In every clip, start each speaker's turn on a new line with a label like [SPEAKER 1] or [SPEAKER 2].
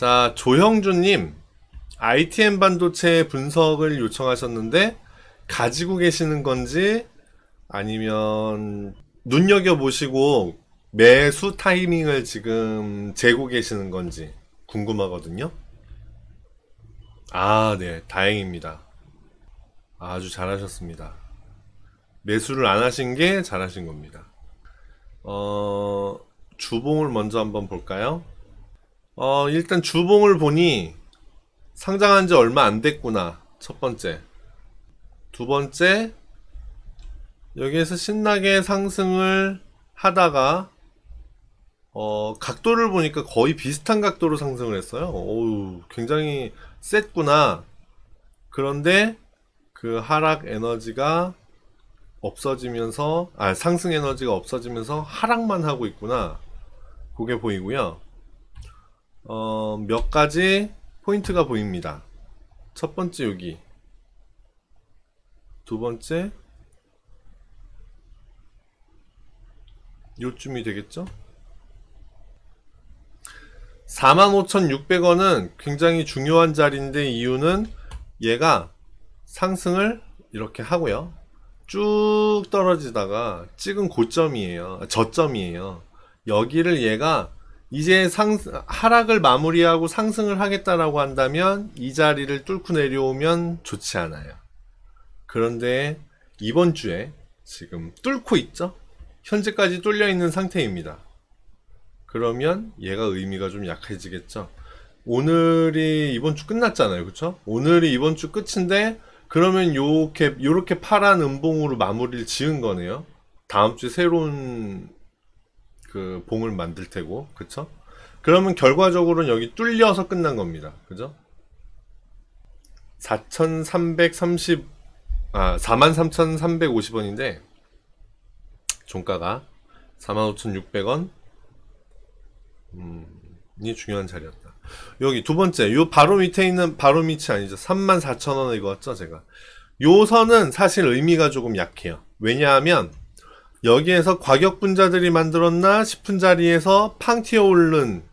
[SPEAKER 1] 자, 조형준님, ITM 반도체 분석을 요청하셨는데, 가지고 계시는 건지, 아니면, 눈여겨보시고, 매수 타이밍을 지금 재고 계시는 건지, 궁금하거든요? 아, 네, 다행입니다. 아주 잘하셨습니다. 매수를 안 하신 게 잘하신 겁니다. 주봉을 먼저 한번 볼까요? 일단 주봉을 보니, 상장한 지 얼마 안 됐구나. 첫 번째. 두 번째, 여기에서 신나게 상승을 하다가, 각도를 보니까 거의 비슷한 각도로 상승을 했어요. 어우, 굉장히 셌구나. 그런데 그 하락 에너지가 없어지면서, 상승 에너지가 없어지면서 하락만 하고 있구나. 그게 보이고요. 몇 가지 포인트가 보입니다. 첫 번째 여기. 두 번째, 요쯤이 되겠죠? 45,600원은 굉장히 중요한 자리인데 이유는 얘가 상승을 이렇게 하고요. 쭉 떨어지다가 찍은 고점이에요. 저점이에요. 여기를 얘가 이제 하락을 마무리하고 상승을 하겠다라고 한다면 이 자리를 뚫고 내려오면 좋지 않아요. 그런데 이번 주에 지금 뚫고 있죠? 현재까지 뚫려 있는 상태입니다. 그러면 얘가 의미가 좀 약해지겠죠? 오늘이 이번 주 끝났잖아요. 그쵸? 오늘이 이번 주 끝인데 그러면 요렇게 파란 음봉으로 마무리를 지은 거네요. 다음 주에 새로운 그 봉을 만들 테고, 그쵸? 그러면 결과적으로는 여기 뚫려서 끝난 겁니다. 그죠? 43,350원인데, 종가가 45,600원, 이 중요한 자리였다. 여기 두 번째, 요 바로 밑에 있는, 바로 밑이 아니죠. 34,000원에 이거 왔죠, 제가. 요 선은 사실 의미가 조금 약해요. 왜냐하면, 여기에서 과격분자들이 만들었나 싶은 자리에서 팡 튀어오른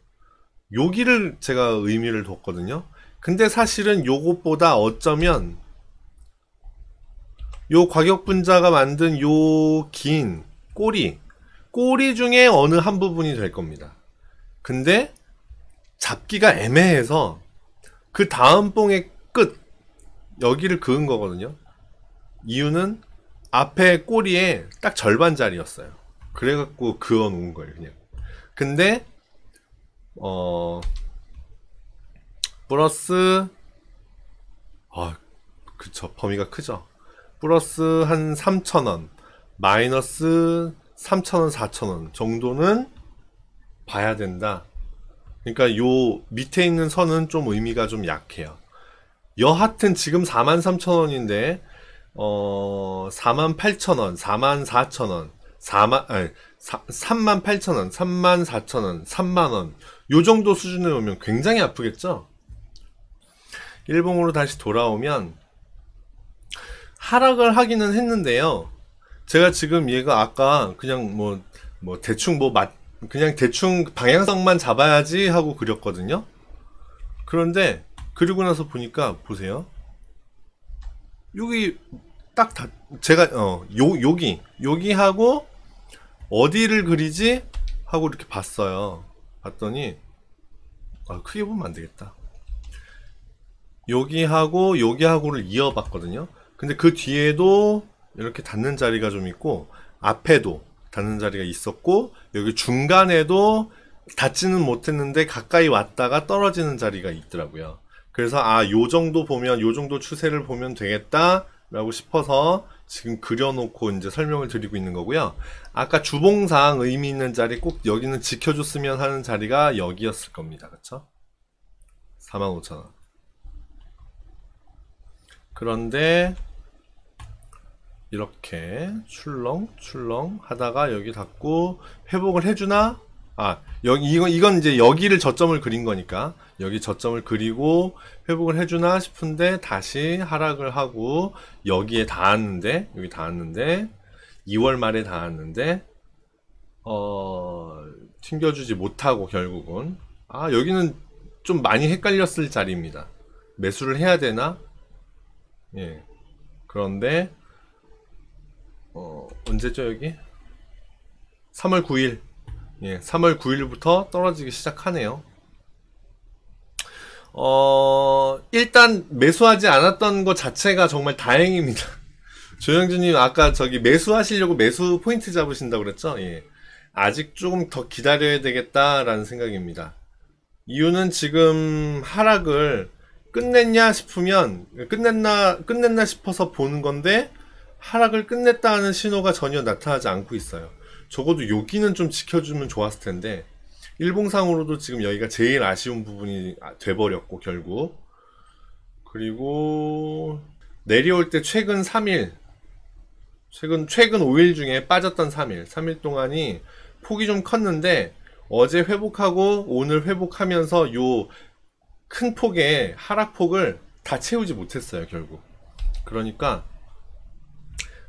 [SPEAKER 1] 여기를 제가 의미를 뒀거든요. 근데 사실은 요것보다 어쩌면 요 과격분자가 만든 요 긴 꼬리 중에 어느 한 부분이 될 겁니다. 근데 잡기가 애매해서 그 다음 봉의 끝 여기를 그은 거거든요. 이유는 앞에 꼬리에 딱 절반 자리였어요. 그래갖고 그어 놓은 거예요, 그냥. 근데, 플러스, 그쵸, 범위가 크죠. 플러스 한 3,000원, 마이너스 3,000원, 4,000원 정도는 봐야 된다. 그러니까 요 밑에 있는 선은 좀 의미가 좀 약해요. 여하튼 지금 43,000원인데, 48,000원, 44,000원, 38,000원, 34,000원, 3만원. 요 정도 수준에 오면 굉장히 아프겠죠? 일봉으로 다시 돌아오면, 하락을 하기는 했는데요. 제가 지금 얘가 아까 그냥 대충 그냥 대충 방향성만 잡아야지 하고 그렸거든요? 그런데, 그리고 나서 보니까, 보세요. 여기, 제가, 여기 하고, 어디를 그리지? 하고 이렇게 봤어요. 봤더니, 크게 보면 안 되겠다. 여기하고를 이어봤거든요. 근데 그 뒤에도 이렇게 닿는 자리가 좀 있고, 앞에도 닿는 자리가 있었고, 여기 중간에도 닿지는 못했는데 가까이 왔다가 떨어지는 자리가 있더라고요. 그래서 요 정도 추세를 보면 되겠다 라고 싶어서 지금 그려놓고 이제 설명을 드리고 있는 거고요. 아까 주봉상 의미 있는 자리 꼭 여기는 지켜줬으면 하는 자리가 여기였을 겁니다. 그쵸? 45,000원. 그런데 이렇게 출렁 하다가 여기 닿고 회복을 해주나? 이건 이제 여기를 저점을 그린 거니까 여기 저점을 그리고 회복을 해주나 싶은데 다시 하락을 하고 여기 닿았는데 2월 말에 닿았는데 튕겨주지 못하고 결국은 여기는 좀 많이 헷갈렸을 자리입니다. 매수를 해야 되나? 예. 그런데 언제죠 여기? 3월 9일. 예, 3월 9일부터 떨어지기 시작하네요. 일단 매수하지 않았던 것 자체가 정말 다행입니다. 조영준님 아까 저기 매수하시려고 매수 포인트 잡으신다고 그랬죠? 예. 아직 조금 더 기다려야 되겠다라는 생각입니다. 이유는 지금 하락을 끝냈냐 싶으면 끝냈나 싶어서 보는 건데 하락을 끝냈다는 신호가 전혀 나타나지 않고 있어요. 적어도 여기는 좀 지켜주면 좋았을 텐데 일봉상으로도 지금 여기가 제일 아쉬운 부분이 돼버렸고 결국. 그리고 내려올 때 최근 3일 최근 5일 중에 빠졌던 3일 동안이 폭이 좀 컸는데 어제 회복하고 오늘 회복하면서 요 큰 폭의 하락폭을 다 채우지 못했어요 결국. 그러니까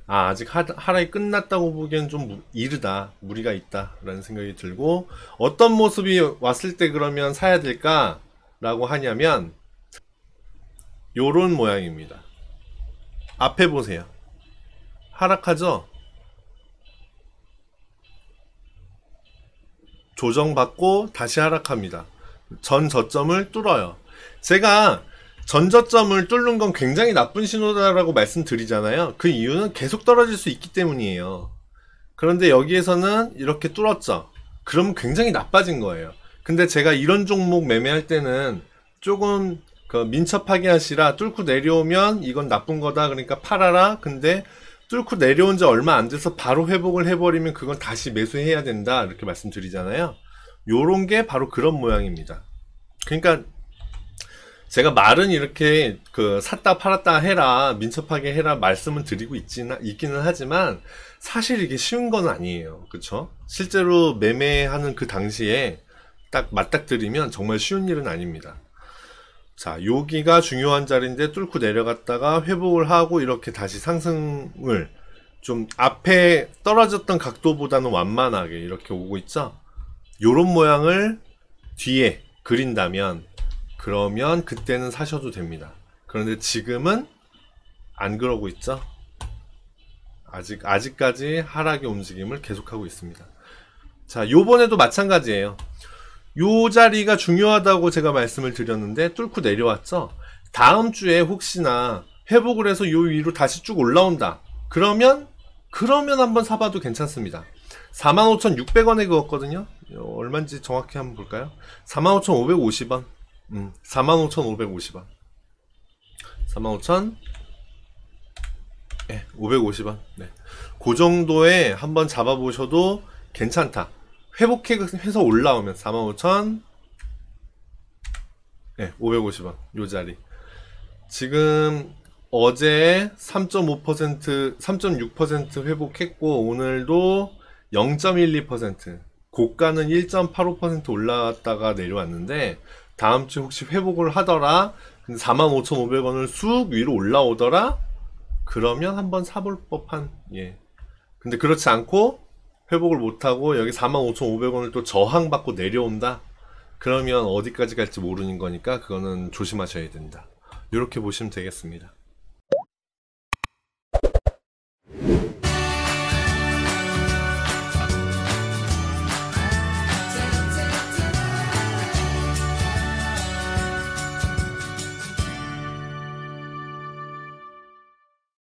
[SPEAKER 1] 아직 하락이 끝났다고 보기엔 좀 이르다, 무리가 있다 라는 생각이 들고, 어떤 모습이 왔을 때 그러면 사야 될까 라고 하냐면 요런 모양입니다. 앞에 보세요. 하락하죠? 조정받고 다시 하락합니다. 전 저점을 뚫어요. 제가 전 저점을 뚫는 건 굉장히 나쁜 신호다라고 말씀드리잖아요. 그 이유는 계속 떨어질 수 있기 때문이에요. 그런데 여기에서는 이렇게 뚫었죠. 그럼 굉장히 나빠진 거예요. 근데 제가 이런 종목 매매할 때는 조금 민첩하게 하시라. 뚫고 내려오면 이건 나쁜 거다, 그러니까 팔아라. 근데 뚫고 내려온 지 얼마 안 돼서 바로 회복을 해버리면 그건 다시 매수해야 된다, 이렇게 말씀드리잖아요. 요런 게 바로 그런 모양입니다. 그러니까 제가 말은 이렇게 샀다 팔았다 해라, 민첩하게 해라 말씀은 드리고 있기는 하지만 사실 이게 쉬운 건 아니에요. 그쵸? 실제로 매매하는 그 당시에 딱 맞닥뜨리면 정말 쉬운 일은 아닙니다. 자, 여기가 중요한 자리인데 뚫고 내려갔다가 회복을 하고 이렇게 다시 상승을 좀 앞에 떨어졌던 각도보다는 완만하게 이렇게 오고 있죠? 요런 모양을 뒤에 그린다면 그러면 그때는 사셔도 됩니다. 그런데 지금은 안 그러고 있죠? 아직까지 하락의 움직임을 계속하고 있습니다. 자, 요번에도 마찬가지예요. 요 자리가 중요하다고 제가 말씀을 드렸는데 뚫고 내려왔죠? 다음 주에 혹시나 회복을 해서 요 위로 다시 쭉 올라온다. 그러면 한번 사봐도 괜찮습니다. 45,600원에 그었거든요. 얼마인지 정확히 한번 볼까요? 45,550원. 45,550원. 45,550원. 네. 그 정도에 한번 잡아보셔도 괜찮다. 회복해서 올라오면 45,550원. 요 자리. 지금 어제 3.5%, 3.6% 회복했고, 오늘도 0.12%, 고가는 1.85% 올라왔다가 내려왔는데, 다음 주 혹시 회복을 하더라, 근데 45,500원을 쑥 위로 올라오더라, 그러면 한번 사볼 법한, 예. 근데 그렇지 않고, 회복을 못하고, 여기 45,500원을 또 저항받고 내려온다? 그러면 어디까지 갈지 모르는 거니까, 그거는 조심하셔야 된다. 이렇게 보시면 되겠습니다.